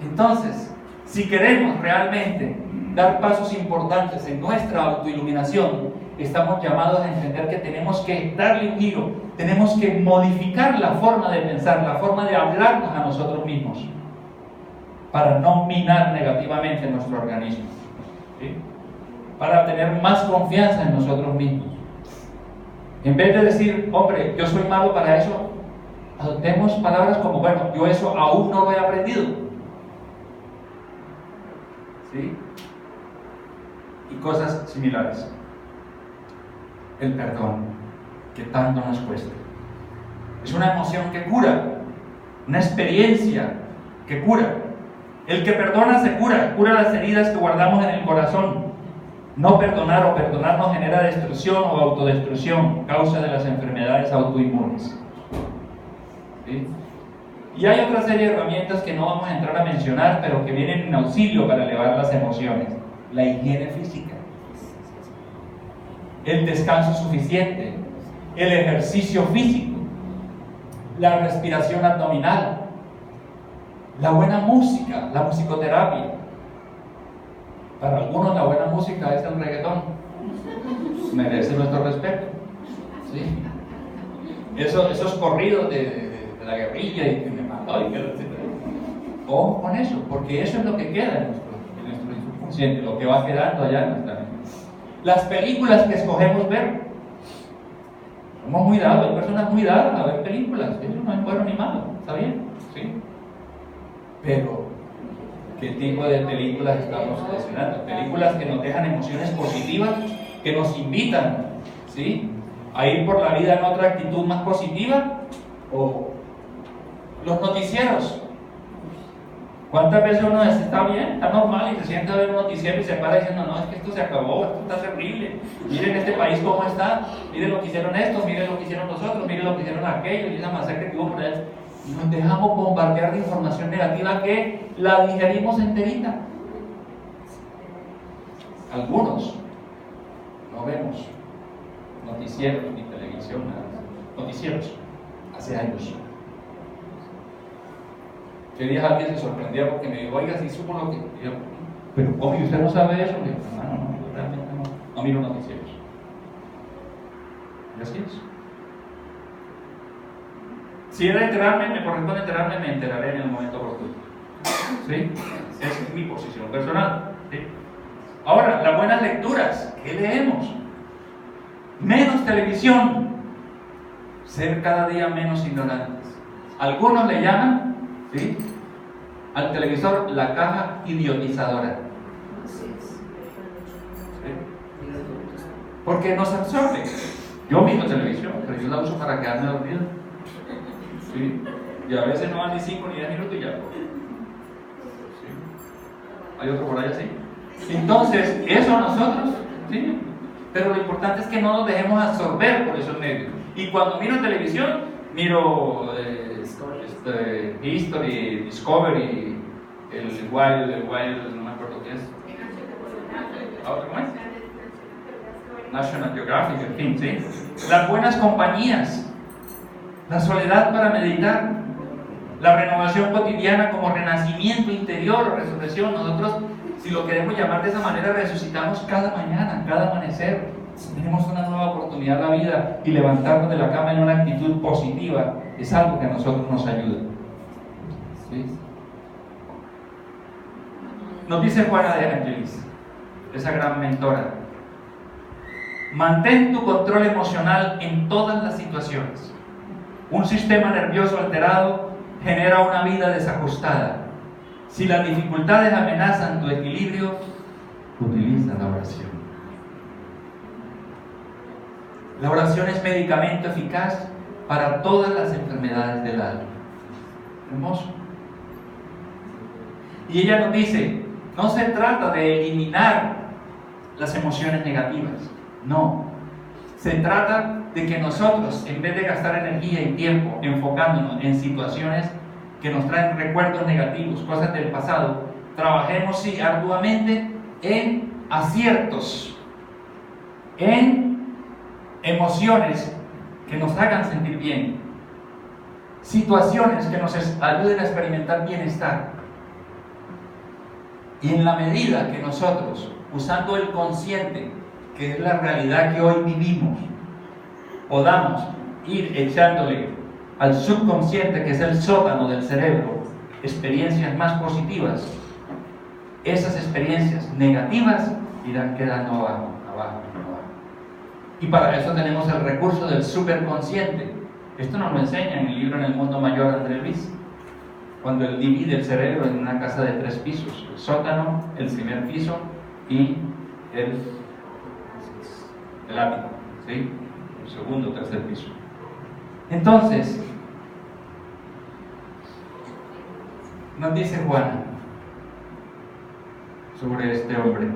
[SPEAKER 1] Entonces, si queremos realmente dar pasos importantes en nuestra autoiluminación, estamos llamados a entender que tenemos que darle un giro, tenemos que modificar la forma de pensar, la forma de hablarnos a nosotros mismos, para no minar negativamente nuestro organismo, ¿sí?, para tener más confianza en nosotros mismos. En vez de decir, hombre, yo soy malo para eso, adoptemos palabras como, bueno, yo eso aún no lo he aprendido, ¿sí?, y cosas similares. El perdón, que tanto nos cuesta, es una emoción que cura, una experiencia que cura. El que perdona se cura, cura las heridas que guardamos en el corazón. No perdonar o perdonar nos genera destrucción o autodestrucción, causa de las enfermedades autoinmunes, ¿sí? Y hay otra serie de herramientas que no vamos a entrar a mencionar, pero que vienen en auxilio para elevar las emociones. La higiene física, el descanso suficiente, el ejercicio físico, la respiración abdominal, la buena música, la musicoterapia. Para algunos la buena música es el reggaetón. Merece nuestro respeto, ¿sí? Esos corridos de la guerrilla y que me mató y que etc. Ojo con eso, porque eso es lo que queda en nuestro subconsciente, lo que va quedando allá en nuestra mente. Las películas que escogemos ver. Somos muy dados, hay personas muy dadas a ver películas. Eso no es bueno ni malo, ¿está bien? ¿Sí? Pero, ¿qué tipo de películas estamos seleccionando? Películas que nos dejan emociones positivas, que nos invitan, ¿sí?, a ir por la vida en otra actitud más positiva. O los noticieros. ¿Cuántas veces uno está bien, está normal y se sienta a ver un noticiero y se para diciendo, no, es que esto se acabó, esto está terrible, miren este país cómo está, miren lo que hicieron estos, miren lo que hicieron los otros, miren lo que hicieron aquellos, y esa masacre que hubo por allá? Y nos dejamos bombardear de información negativa que la digerimos enterita. Algunos no vemos noticieros ni televisión, nada. Noticieros, hace años. Que día alguien se sorprendía porque me dijo, oiga, si supo lo que... Y yo, pero ¿cómo? ¿Y usted no sabe eso? Y yo, no, yo realmente no miro noticieros. Y así es. Si era enterarme, me corresponde enterarme, me enteraré en el momento oportuno. ¿Sí? Esa es mi posición personal. ¿Sí? Ahora, las buenas lecturas, ¿qué leemos? Menos televisión, ser cada día menos ignorantes. Algunos le llaman, ¿sí?, al televisor la caja idiotizadora. ¿Sí? Porque nos absorbe. Yo miro televisión, pero yo la uso para quedarme dormido. ¿Sí? Y a veces no van ni 5 ni 10 minutos y ya. ¿Sí? ¿Hay otro por ahí así? Entonces, eso a nosotros, ¿sí? Pero lo importante es que no nos dejemos absorber por esos medios. Y cuando miro televisión, miro History, Discovery, el Wild, no me acuerdo qué es. ¿Otro más? National Geographic, en fin, ¿sí? Las buenas compañías, la soledad para meditar, la renovación cotidiana como renacimiento interior o resurrección. Nosotros, si lo queremos llamar de esa manera, resucitamos cada mañana, cada amanecer. Tenemos una nueva oportunidad en la vida y levantarnos de la cama en una actitud positiva es algo que a nosotros nos ayuda. ¿Sí? Nos dice Juana de Angelis, esa gran mentora: mantén tu control emocional en todas las situaciones. Un sistema nervioso alterado genera una vida desajustada. Si las dificultades amenazan tu equilibrio, utiliza la oración. La oración es medicamento eficaz para todas las enfermedades del alma. Hermoso. Y ella nos dice, no se trata de eliminar las emociones negativas, no. Se trata de que nosotros, en vez de gastar energía y tiempo enfocándonos en situaciones que nos traen recuerdos negativos, cosas del pasado, trabajemos sí arduamente en aciertos, en emociones que nos hagan sentir bien, situaciones que nos ayuden a experimentar bienestar. Y en la medida que nosotros, usando el consciente, que es la realidad que hoy vivimos, podamos ir echándole al subconsciente, que es el sótano del cerebro, experiencias más positivas, esas experiencias negativas irán quedando abajo. Y para eso tenemos el recurso del superconsciente. Esto nos lo enseña en el libro En el Mundo Mayor de André Luis, cuando él divide el cerebro en una casa de 3 pisos: el sótano, el primer piso y el ático, ¿sí? El segundo o tercer piso. Entonces, nos dice Juana sobre este hombre: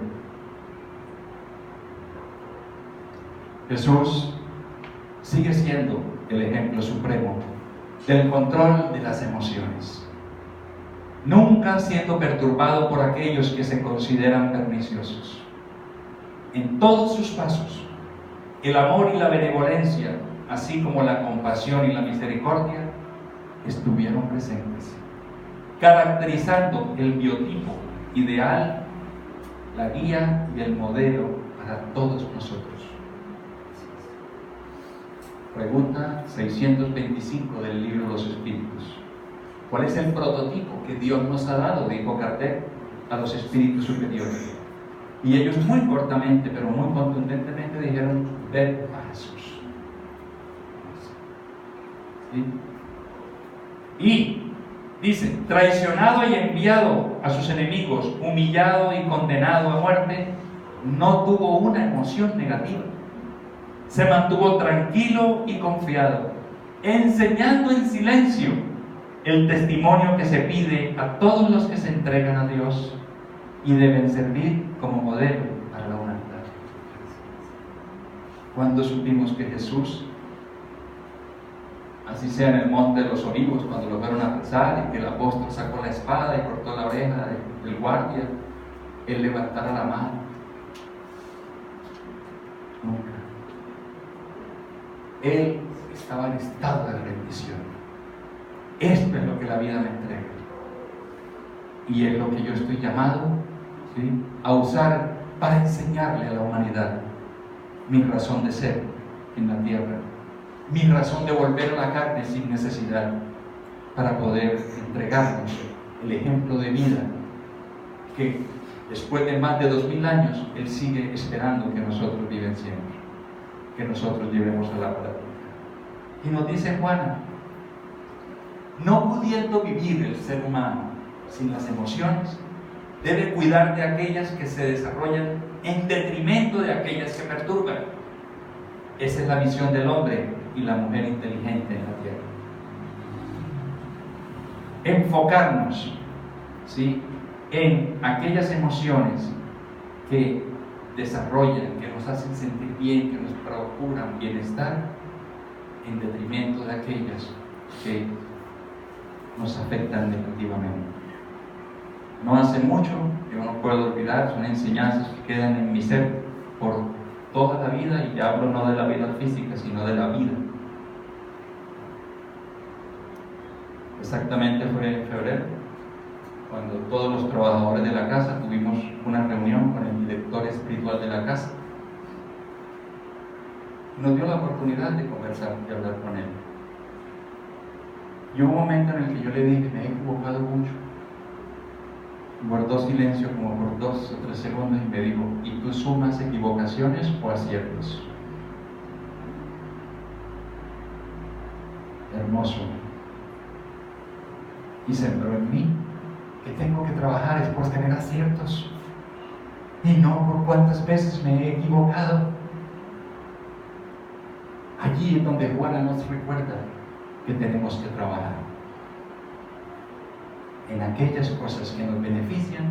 [SPEAKER 1] Jesús sigue siendo el ejemplo supremo del control de las emociones, nunca siendo perturbado por aquellos que se consideran perniciosos. En todos sus pasos, el amor y la benevolencia, así como la compasión y la misericordia, estuvieron presentes, caracterizando el biotipo ideal, la guía y el modelo para todos nosotros. Pregunta 625 del libro de los Espíritus: ¿cuál es el prototipo que Dios nos ha dado? Dijo Kardec a los espíritus superiores. Y ellos muy cortamente, pero muy contundentemente dijeron: ver a Jesús. ¿Sí? Y dice: traicionado y enviado a sus enemigos, humillado y condenado a muerte, no tuvo una emoción negativa. Se mantuvo tranquilo y confiado, enseñando en silencio el testimonio que se pide a todos los que se entregan a Dios y deben servir como modelo para la humanidad. Cuando supimos que Jesús, así sea en el monte de los Olivos, cuando lo fueron a apresar y que el apóstol sacó la espada y cortó la oreja del guardia, él levantara la mano Nunca. Él estaba en estado de rendición. Esto es lo que la vida me entrega. Y es lo que yo estoy llamado, ¿sí?, a usar para enseñarle a la humanidad mi razón de ser en la tierra, mi razón de volver a la carne sin necesidad, para poder entregarnos el ejemplo de vida que después de más de 2000 años Él sigue esperando que nosotros vivenciemos, que nosotros llevemos a la práctica. Y nos dice Juana: no pudiendo vivir el ser humano sin las emociones, debe cuidar de aquellas que se desarrollan en detrimento de aquellas que perturban. Esa es la visión del hombre y la mujer inteligente en la tierra. Enfocarnos, ¿sí?, en aquellas emociones que desarrollan, que nos hacen sentir bien, que nos procuran bienestar, en detrimento de aquellas que nos afectan negativamente. No hace mucho, yo no puedo olvidar, son enseñanzas que quedan en mi ser por toda la vida, y ya hablo no de la vida física, sino de la vida. Exactamente fue en febrero, cuando todos los trabajadores de la casa tuvimos una reunión con el director espiritual de la casa. Nos dio la oportunidad de conversar, de hablar con él. Y hubo un momento en el que yo le dije: me he equivocado mucho. Guardó silencio como por 2 o 3 segundos y me dijo: ¿y tú sumas equivocaciones o aciertos? Hermoso. Y sembró en mí que tengo que trabajar es por tener aciertos y no por cuántas veces me he equivocado. Allí es donde Juana nos recuerda que tenemos que trabajar en aquellas cosas que nos benefician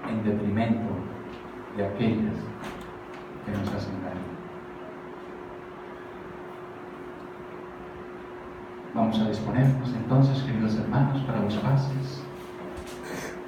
[SPEAKER 1] en detrimento de aquellas que nos hacen daño. Vamos a disponernos entonces, queridos hermanos, para los pases.